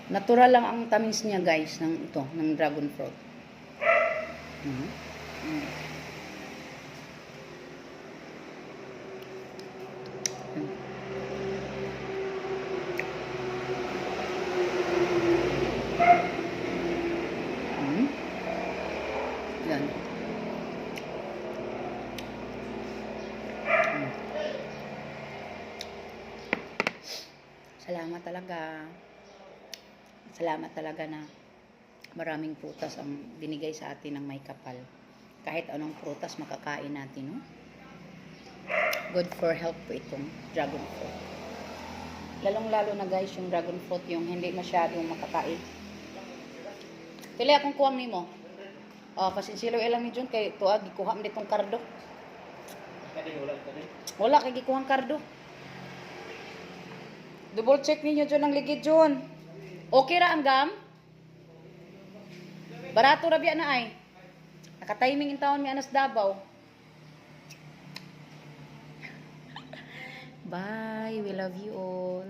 Natural lang ang tamis niya, guys, ng dragon fruit. Mm. Mm. Mm. Yan. Mm. Salamat talaga. Salamat talaga na maraming prutas ang binigay sa atin ng may kapal. Kahit anong prutas makakain natin, no? Good for health po itong dragon fruit. Lalong-lalo na, guys, yung dragon fruit, yung hindi masyadong makakain. Pili akong kuwang nimo. Pasinsilo ilang ni Jun kay tuag gikuha man ditong kardo. Wala kay gikuhang kardo. Double check ninyo Jun ang ligid Jun. Okay ra ang gam? Barato ra biya na ay. Naka-timing in taon mi anas Davao. Bye, we love you all.